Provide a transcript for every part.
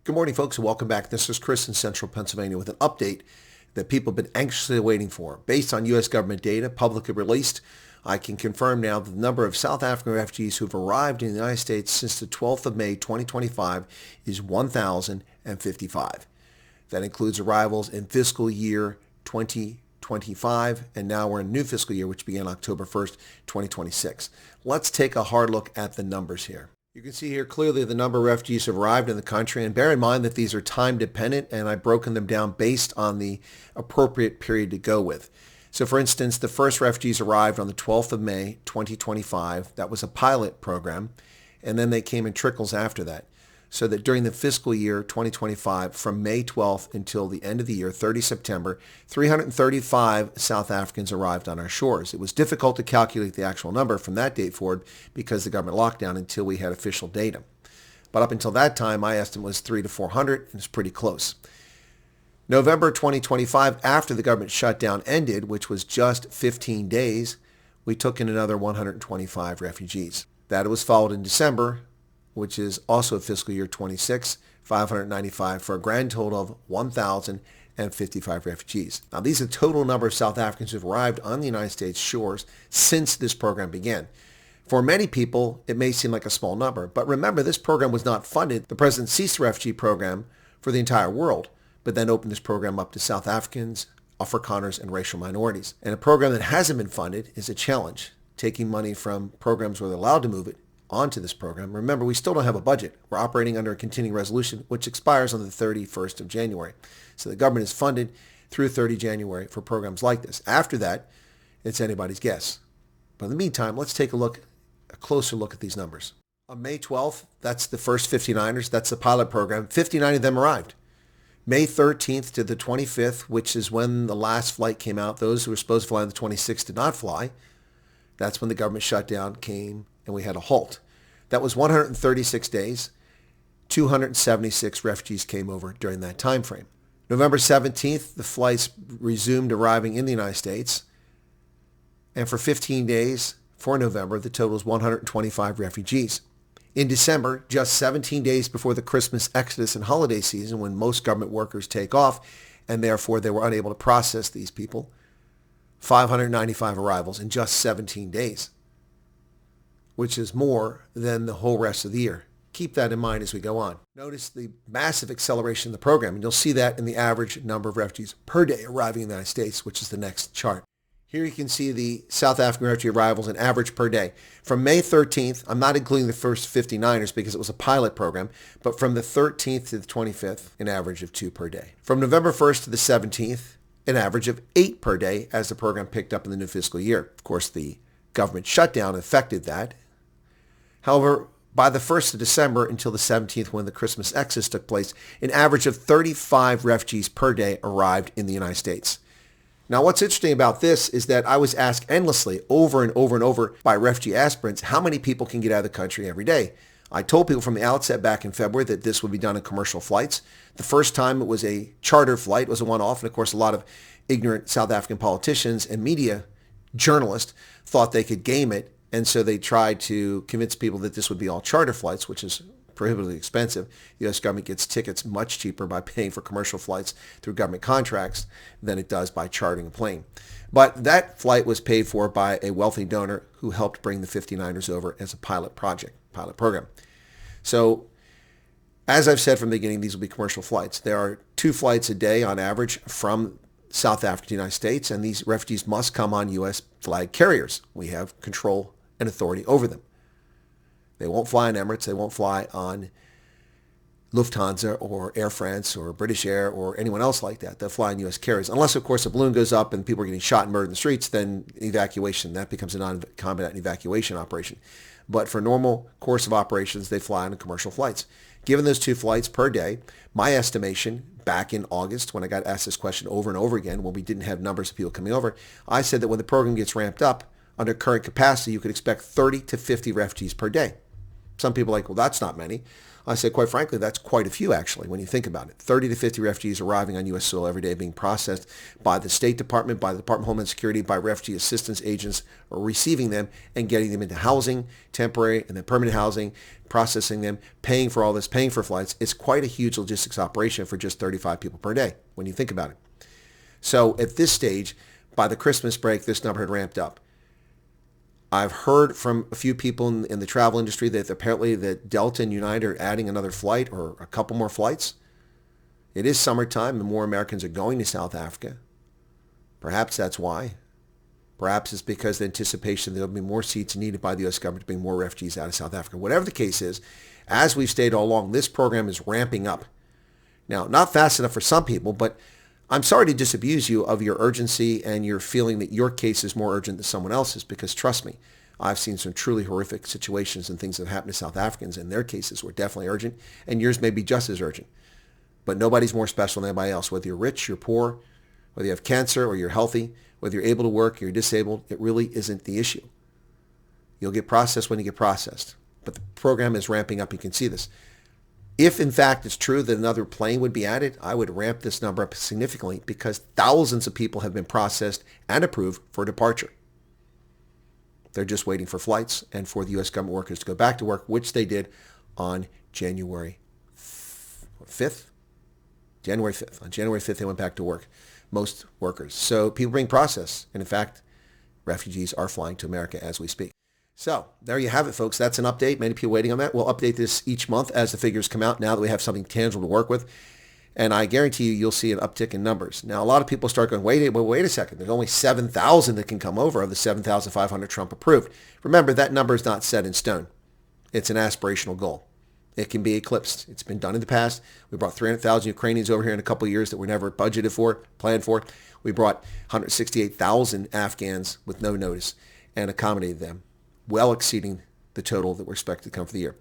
Good morning, folks, and welcome back. This is Chris in Central Pennsylvania with an update that people have been anxiously waiting for. Based on U.S. government data publicly released, I can confirm now that the number of South African refugees who have arrived in the United States since the 12th of May, 2025 is 1,055. That includes arrivals in fiscal year 2025, and now we're in a new fiscal year, which began October 1st, 2026. Let's take a hard look at the numbers here. You can see here clearly the number of refugees who have arrived in the country, and bear in mind that these are time dependent, and I've broken them down based on the appropriate period to go with. So for instance, the first refugees arrived on the 12th of May, 2025. That was a pilot program, and then they came in trickles after that. So that during the fiscal year 2025, from May 12th until the end of the year, 30 September, 335 South Africans arrived on our shores. It was difficult to calculate the actual number from that date forward because of the government lockdown until we had official data. But up until that time, my estimate was 300 to 400, and it's pretty close. November 2025, after the government shutdown ended, which was just 15 days, we took in another 125 refugees. That was followed in December, which is also fiscal year 26, 595 for a grand total of 1,055 refugees. Now, these are the total number of South Africans who have arrived on the United States shores since this program began. For many people, it may seem like a small number, but remember, this program was not funded. The president ceased the refugee program for the entire world, but then opened this program up to South Africans, Afrikaners, and racial minorities. And a program that hasn't been funded is a challenge, taking money from programs where they're allowed to move it onto this program. Remember, we still don't have a budget. We're operating under a continuing resolution, which expires on the 31st of January. So the government is funded through 30 January for programs like this. After that, it's anybody's guess. But in the meantime, let's take a closer look at these numbers. On May 12th, that's the first 59ers. That's the pilot program. 59 of them arrived. May 13th to the 25th, which is when the last flight came out. Those who were supposed to fly on the 26th did not fly. That's when the government shutdown came and we had a halt. That was 136 days. 276 refugees came over during that time frame. November 17th, the flights resumed arriving in the United States. And for 15 days for November, the total is 125 refugees. In December, just 17 days before the Christmas exodus and holiday season, when most government workers take off, and therefore they were unable to process these people, 595 arrivals in just 17 days, which is more than the whole rest of the year. Keep that in mind as we go on. Notice the massive acceleration of the program, and you'll see that in the average number of refugees per day arriving in the United States, which is the next chart. Here you can see the South African refugee arrivals in average per day. From May 13th, I'm not including the first 59ers because it was a pilot program, but from the 13th to the 25th, an average of 2 per day. From November 1st to the 17th, an average of 8 per day as the program picked up in the new fiscal year. Of course, the government shutdown affected that. However, by the 1st of December until the 17th, when the Christmas exodus took place, an average of 35 refugees per day arrived in the United States. Now, what's interesting about this is that I was asked endlessly over and over and over by refugee aspirants how many people can get out of the country every day. I told people from the outset back in February that this would be done in commercial flights. The first time it was a charter flight, it was a one-off, and of course a lot of ignorant South African politicians and media journalists thought they could game it, and so they tried to convince people that this would be all charter flights, which is prohibitively expensive. The U.S. government gets tickets much cheaper by paying for commercial flights through government contracts than it does by chartering a plane. But that flight was paid for by a wealthy donor who helped bring the 59ers over as a pilot program. So, as I've said from the beginning, these will be commercial flights. There are 2 flights a day on average from South Africa to the United States, and these refugees must come on U.S. flag carriers. We have control and authority over them. They won't fly on Emirates. They won't fly on Lufthansa or Air France or British Air or anyone else like that. They'll fly on U.S. carriers. Unless, of course, a balloon goes up and people are getting shot and murdered in the streets, then evacuation, that becomes a non-combat evacuation operation. But for normal course of operations, they fly on commercial flights. Given those 2 flights per day, my estimation back in August, when I got asked this question over and over again, when we didn't have numbers of people coming over, I said that when the program gets ramped up, under current capacity, you could expect 30 to 50 refugees per day. Some people are like, well, that's not many. I say, quite frankly, that's quite a few, actually, when you think about it. 30 to 50 refugees arriving on U.S. soil every day, being processed by the State Department, by the Department of Homeland Security, by refugee assistance agents, or receiving them and getting them into housing, temporary and then permanent housing, processing them, paying for all this, paying for flights. It's quite a huge logistics operation for just 35 people per day, when you think about it. So at this stage, by the Christmas break, this number had ramped up. I've heard from a few people in the travel industry that apparently that Delta and United are adding another flight or a couple more flights. It is summertime and more Americans are going to South Africa. Perhaps that's why. Perhaps it's because the anticipation there will be more seats needed by the U.S. government to bring more refugees out of South Africa. Whatever the case is, as we've stated all along, this program is ramping up. Now, not fast enough for some people, but I'm sorry to disabuse you of your urgency and your feeling that your case is more urgent than someone else's, because trust me, I've seen some truly horrific situations and things that have happened to South Africans, and their cases were definitely urgent, and yours may be just as urgent. But nobody's more special than anybody else. Whether you're rich, you're poor, whether you have cancer or you're healthy, whether you're able to work or you're disabled, it really isn't the issue. You'll get processed when you get processed. But the program is ramping up. You can see this. If, in fact, it's true that another plane would be added, I would ramp this number up significantly because thousands of people have been processed and approved for departure. They're just waiting for flights and for the U.S. government workers to go back to work, which they did on January 5th. January 5th. On January 5th, they went back to work, most workers. So people being processed. And in fact, refugees are flying to America as we speak. So there you have it, folks. That's an update. Many people waiting on that. We'll update this each month as the figures come out now that we have something tangible to work with. And I guarantee you'll see an uptick in numbers. Now, a lot of people start going, wait a second. There's only 7,000 that can come over of the 7,500 Trump approved. Remember, that number is not set in stone. It's an aspirational goal. It can be eclipsed. It's been done in the past. We brought 300,000 Ukrainians over here in a couple of years that were never budgeted for, planned for. We brought 168,000 Afghans with no notice and accommodated them, well exceeding the total that we're expected to come for the year.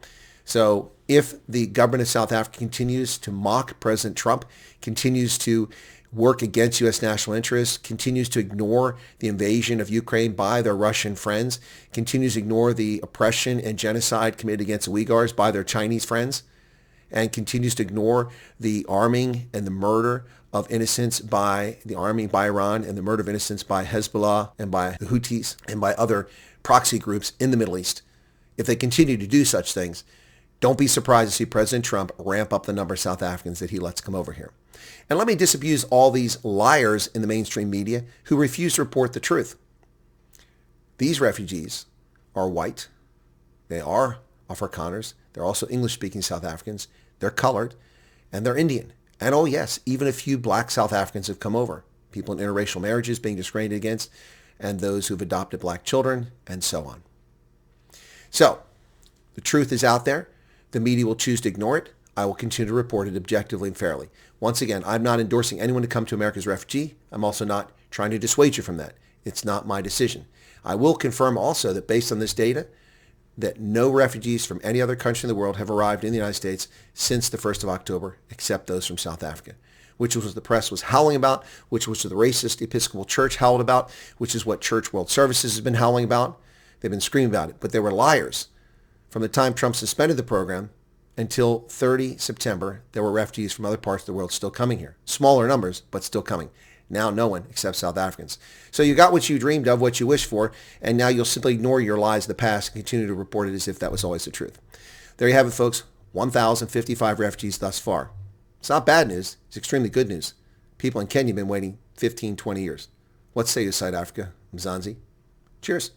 So if the government of South Africa continues to mock President Trump, continues to work against U.S. national interests, continues to ignore the invasion of Ukraine by their Russian friends, continues to ignore the oppression and genocide committed against the Uyghurs by their Chinese friends, and continues to ignore the arming and the murder of innocents by the army by Iran and the murder of innocents by Hezbollah and by the Houthis and by other proxy groups in the Middle East. If they continue to do such things, don't be surprised to see President Trump ramp up the number of South Africans that he lets come over here. And let me disabuse all these liars in the mainstream media who refuse to report the truth. These refugees are white. They are Afrikaners. They're also English-speaking South Africans. They're colored, and they're Indian. And oh yes, even a few black South Africans have come over. People in interracial marriages being discriminated against, and those who've adopted black children, and so on. So, the truth is out there. The media will choose to ignore it. I will continue to report it objectively and fairly. Once again, I'm not endorsing anyone to come to America as a refugee. I'm also not trying to dissuade you from that. It's not my decision. I will confirm also that based on this data, that no refugees from any other country in the world have arrived in the United States since the 1st of October, except those from South Africa, which was what the press was howling about, which was what the racist Episcopal Church howled about, which is what Church World Services has been howling about. They've been screaming about it, but they were liars. From the time Trump suspended the program until 30 September, there were refugees from other parts of the world still coming here. Smaller numbers, but still coming. Now no one except South Africans. So you got what you dreamed of, what you wished for, and now you'll simply ignore your lies of the past and continue to report it as if that was always the truth. There you have it, folks. 1,055 refugees thus far. It's not bad news. It's extremely good news. People in Kenya have been waiting 15, 20 years. What say you, South Africa, Mzansi? Cheers.